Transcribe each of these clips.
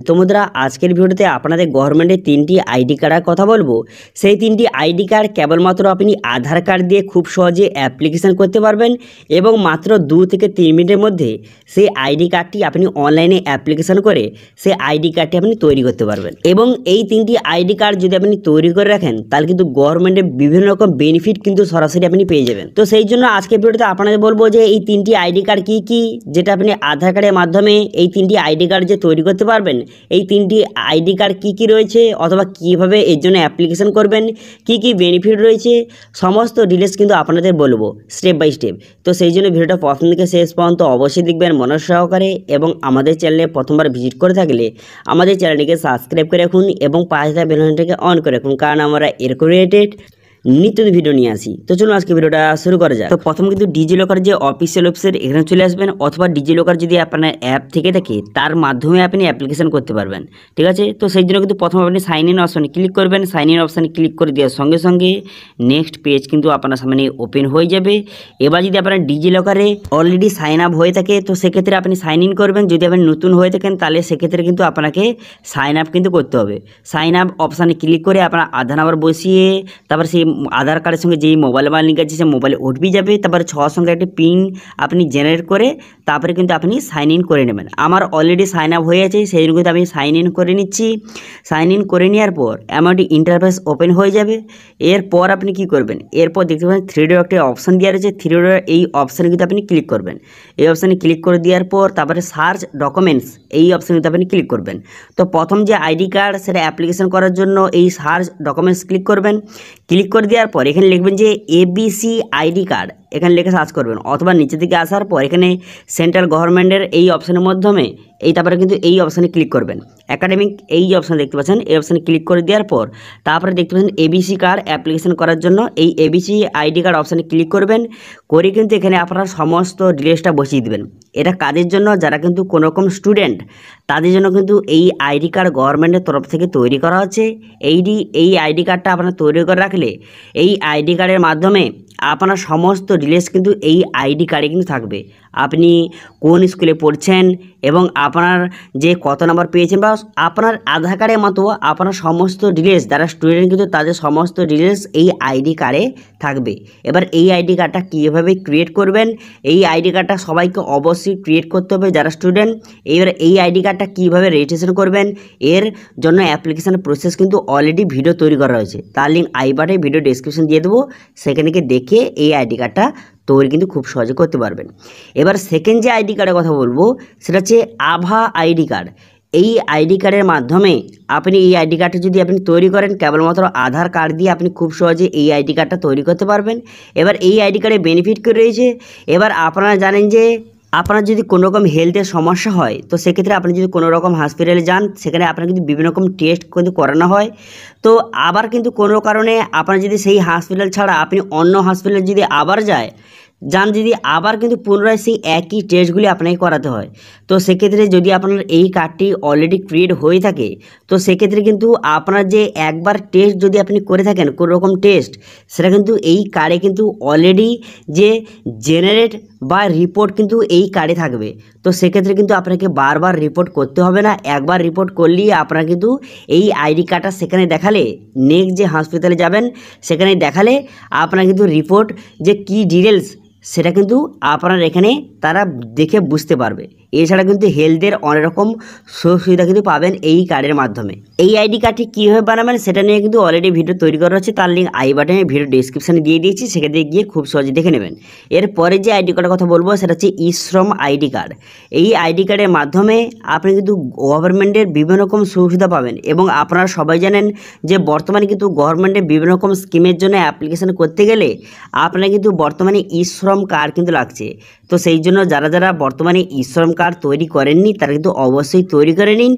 তো বন্ধুরা আজকের ভিডিওতে আপনাদের গভর্নমেন্টের 3টি আইডি কার্ডের কথা বলবো। সেই 3টি আইডি কার্ড কেবলমাত্র আপনি আধার কার্ড দিয়ে খুব সহজে অ্যাপ্লিকেশন করতে পারবেন এবং মাত্র 2 থেকে 3 মিনিটের মধ্যে সেই আইডি কার্ডটি আপনি অনলাইনে অ্যাপ্লিকেশন করে সেই আইডি কার্ডটি আপনি তৈরি করতে পারবেন। এবং এই 3টি আইডি কার্ড যদি আপনি তৈরি করে রাখেন তাহলে কিন্তু গভর্নমেন্টের বিভিন্ন রকম বেনিফিট কিন্তু সরাসরি আপনি পেয়ে যাবেন। তো সেই জন্য আজকের ভিডিওতে আপনাদের বলবো যে এই 3টি আইডি কার্ড কী কী, যেটা আপনি আধার কার্ডের মাধ্যমে এই 3টি আইডি কার্ড যে তৈরি করতে পারবেন, এই 3টি আইডি কার্ড কী কী রয়েছে অথবা কীভাবে এর জন্য অ্যাপ্লিকেশন করবেন, কী কী বেনিফিট রয়েছে, সমস্ত ডিটেলস কিন্তু আপনাদের বলবো স্টেপ বাই স্টেপ। তো সেই জন্য ভিডিওটা প্রথম থেকে শেষ পর্যন্ত অবশ্যই দেখবেন মনোযোগ সহকারে এবং আমাদের চ্যানেলে প্রথমবার ভিজিট করে থাকলে আমাদের চ্যানেলটিকে সাবস্ক্রাইব করে রাখুন এবং পাশে থাকা বেল আইকনটাকে অন করে রাখুন, কারণ আমরা এরকম রিলেটেড নিত্য ভিডিও নিয়ে আসি। তো চলুন আজকে ভিডিওটা শুরু করা যায়। তো প্রথম কিন্তু ডিজিলকার যে অফিসিয়াল ওয়েবসাইট এখানে চলে আসবেন, অথবা ডিজিলকার যদি আপনার অ্যাপ থেকে থাকে তার মাধ্যমে আপনি অ্যাপ্লিকেশন করতে পারবেন, ঠিক আছে। তো সেই জন্য কিন্তু প্রথমে আপনি সাইন ইন অপশানে ক্লিক করবেন। সাইন ইন অপশানে ক্লিক করে দেওয়ার সঙ্গে সঙ্গে নেক্সট পেজ কিন্তু আপনার সামনে ওপেন হয়ে যাবে। এবার যদি আপনার ডিজিলকারে অলরেডি সাইন আপ হয়ে থাকে তো সেক্ষেত্রে আপনি সাইন ইন করবেন। যদি আপনি নতুন হয়ে থাকেন তাহলে সেক্ষেত্রে কিন্তু আপনাকে সাইন আপ কিন্তু করতে হবে। সাইন আপ অপশানে ক্লিক করে আপনার আধার নাম্বার বসিয়ে তারপর সেই আধার কার্ডের সঙ্গে যেই মোবাইল নাম্বার লিঙ্ক আছে সেই মোবাইলে ওটিপি যাবে, তারপরে 6 সংখ্যার একটি পিন আপনি জেনারেট করে তারপরে কিন্তু আপনি সাইন ইন করে নেবেন। আমার অলরেডি সাইন আপ হয়ে আছে, সেই জন্য কিন্তু আমি সাইন ইন করে নিচ্ছি। সাইন ইন করে নেওয়ার পর এমন একটি ইন্টারফেস ওপেন হয়ে যাবে। এরপর আপনি কি করবেন, এরপর দেখতে পাবেন 3 একটা অপশান দেওয়া রয়েছে। 3 এই অপশানে কিন্তু আপনি ক্লিক করবেন। এই অপশানে ক্লিক করে দেওয়ার পর তারপরে সার্চ ডকুমেন্টস এই অপশানে কিন্তু আপনি ক্লিক করবেন। তো প্রথম যে আইডি কার্ড সেটা অ্যাপ্লিকেশন করার জন্য এই সার্চ ডকুমেন্টস ক্লিক করবেন। ক্লিক করে দেওয়ার পর এখানে লিখবেন যে এবিসি আইডি কার্ড, এখানে লিখে সার্চ করবেন, অথবা নিচে দিকে আসার পর এখানে সেন্ট্রাল গভর্নমেন্টের এই অপশানের মাধ্যমে তারপরে কিন্তু এই অপশানে ক্লিক করবেন। একাডেমিক এই যে অপশান দেখতে পাচ্ছেন এই অপশানে ক্লিক করে দেওয়ার পর তারপরে দেখতে পাচ্ছেন এবিসি কার্ড অ্যাপ্লিকেশন করার জন্য এই এবিসি আইডি কার্ড অপশানে ক্লিক করবেন। করে কিন্তু এখানে আপনারা সমস্ত ডিটেলসটা বসিয়ে দেবেন। এটা কাদের জন্য, যারা কিন্তু কোনো রকম স্টুডেন্ট তাদের জন্য কিন্তু এই আইডি কার্ড গভর্নমেন্টের তরফ থেকে তৈরি করা হচ্ছে। এই আইডি কার্ডটা আপনারা তৈরি করে রাখলে এই আইডি কার্ডের মাধ্যমে আপনার সমস্ত ডিটেলস কিন্তু এই আইডি কার্ডে কিন্তু থাকবে। আপনি কোন স্কুলে পড়ছেন এবং আপনার যে কত নাম্বার পেয়েছেন বা আপনার আধার কার্ডের মতো আপনার সমস্ত ডিটেলস, যারা স্টুডেন্ট কিন্তু তাদের সমস্ত ডিটেলস এই আইডি কার্ডে থাকবে। এবার এই আইডি কার্ডটা কীভাবে ক্রিয়েট করবেন, এই আইডি কার্ডটা সবাইকে অবশ্যই ক্রিয়েট করতে হবে যারা স্টুডেন্ট। এবার এই আইডি কার্ডটা কীভাবে রেজিস্ট্রেশন করবেন এর জন্য অ্যাপ্লিকেশান প্রসেস কিন্তু অলরেডি ভিডিও তৈরি করা হয়েছে, তার লিঙ্ক আই বাটনে ভিডিও ডেসক্রিপশন দিয়ে দেবো, সেখান থেকে দেখে এই আইডি কার্ডটা তৈরি কিন্তু খুব সহজে করতে পারবেন। এবার সেকেন্ড যে আইডি কার্ডের কথা বলবো সেটা হচ্ছে আভা আইডি কার্ড। এই আইডি কার্ডের মাধ্যমে আপনি এই আইডি কার্ডটা যদি আপনি তৈরি করেন কেবলমাত্র আধার কার্ড দিয়ে আপনি খুব সহজে এই আইডি কার্ডটা তৈরি করতে পারবেন। এবার এই আইডি কার্ডের বেনিফিট করে রয়েছে। এবার আপনারা জানেন যে আপনার যদি কোনো রকম হেলথের সমস্যা হয় তো সেক্ষেত্রে আপনি যদি কোনো রকম হসপিটালে যান সেখানে আপনার কিন্তু বিভিন্ন রকম টেস্ট কিন্তু করানো হয়। তো আবার কিন্তু কোনো কারণে আপনার যদি সেই হসপিটাল ছাড়া আপনি অন্য হসপিটালে যদি আবার যান যদি আবার কিন্তু পুনরায় সেই একই টেস্টগুলি আপনাকে করাতে হয়। তো সেক্ষেত্রে যদি আপনার এই কার্ডটি অলরেডি ক্রিয়েট হয়ে থাকে তো সেক্ষেত্রে কিন্তু আপনার যে একবার টেস্ট যদি আপনি করে থাকেন কোনো রকম টেস্ট, সেটা কিন্তু এই কার্ডে কিন্তু অলরেডি যে জেনারেট বা রিপোর্ট কিন্তু এই কার্ডে থাকবে। তো সেক্ষেত্রে কিন্তু আপনাকে বারবার রিপোর্ট করতে হবে না, একবার রিপোর্ট করলেই আপনার কিন্তু এই আইডি কার্ডটা সেখানে দেখালে নেক্সট যে হসপিটালে যাবেন সেখানে দেখালে আপনার কিন্তু রিপোর্ট যে কী ডিটেলস সেটা কিন্তু আপনার এখানে তারা দেখে বুঝতে পারবে। এছাড়া কিন্তু হেলথের অনেক রকম সুযোগ সুবিধা কিন্তু পাবেন এই কার্ডের মাধ্যমে। এই আইডি কার্ডটি কীভাবে বানাবেন সেটা নিয়ে কিন্তু অলরেডি ভিডিও তৈরি করা হচ্ছে, তার লিঙ্ক আই বাটনে ভিডিও ডিসক্রিপশানে দিয়ে দিয়েছি, সেখানে গিয়ে খুব সহজে দেখে নেবেন। এরপরে যে আইডি কার্ডের কথা বলবো সেটা হচ্ছে ই-শ্রম আইডি কার্ড। এই আইডি কার্ডের মাধ্যমে আপনি কিন্তু গভর্নমেন্টের বিভিন্ন রকম সুবিধা পাবেন এবং আপনারা সবাই জানেন যে বর্তমানে কিন্তু গভর্নমেন্টের বিভিন্ন রকম স্কিমের জন্য অ্যাপ্লিকেশন করতে গেলে আপনার কিন্তু বর্তমানে ই-শ্রম কার্ড কিন্তু লাগছে। তো সেই জন্য যারা বর্তমানে ই-শ্রম কার্ড তৈরি করেননি তারা কিন্তু অবশ্যই তৈরি করে নিন।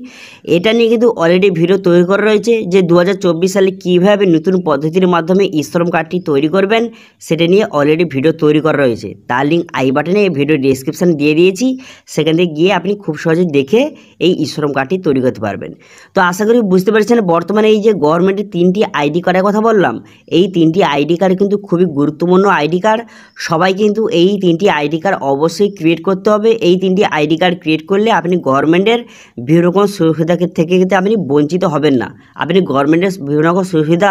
এটা নিয়ে কিন্তু অলরেডি ভিডিও তৈরি করা রয়েছে যে 2024 সালে কীভাবে নতুন পদ্ধতির মাধ্যমে ই-শ্রম কার্ডটি তৈরি করবেন সেটা নিয়ে অলরেডি ভিডিও তৈরি করা রয়েছে, তার লিঙ্ক আই বাটনে ভিডিও ডেসক্রিপশান দিয়ে দিয়েছি, সেখান থেকে গিয়ে আপনি খুব সহজে দেখে এই ই-শ্রম কার্ডটি তৈরি করতে পারবেন। তো আশা করি বুঝতে পেরেছেন বর্তমানে এই যে গভর্নমেন্টের 3টি আইডি কার্ডের কথা বললাম, এই 3টি আইডি কার্ড কিন্তু খুবই গুরুত্বপূর্ণ আইডি কার্ড। সবাই কিন্তু এই 3টি আইডি কার্ড অবশ্যই ক্রিয়েট করতে হবে। এই 3টি আইডি কার্ড ক্রিয়েট করলে আপনি গভর্নমেন্টের বিভিন্ন রকম সুবিধা থেকে কিন্তু আপনি বঞ্চিত হবেন না। আপনি গভর্নমেন্টের বিভিন্ন রকম সুবিধা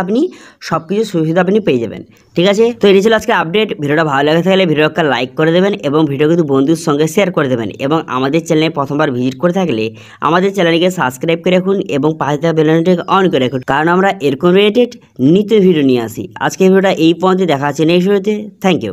সব কিছু সুবিধা আপনি পেয়ে যাবেন। ঠিক আছে, তো এটি ছিল আজকে আপডেট। ভিডিওটা ভালো লাগে থাকলে ভিডিওটা লাইক করে দেবেন এবং ভিডিও কিন্তু বন্ধুর সঙ্গে শেয়ার করে দেবেন এবং আমাদের চ্যানেলে প্রথমবার ভিজিট করে থাকলে আমাদের চ্যানেলকে সাবস্ক্রাইব করে রাখুন এবং পাশে থাকা বেল আইকনটিকে অন করে রাখুন, কারণ আমরা এরকম রিলেটেড নিত্য ভিডিও নিয়ে আসি। আজকে ভিডিওটা এই পর্যন্ত দেখা হচ্ছে নেক্সট ভিডিওতে। Thank you.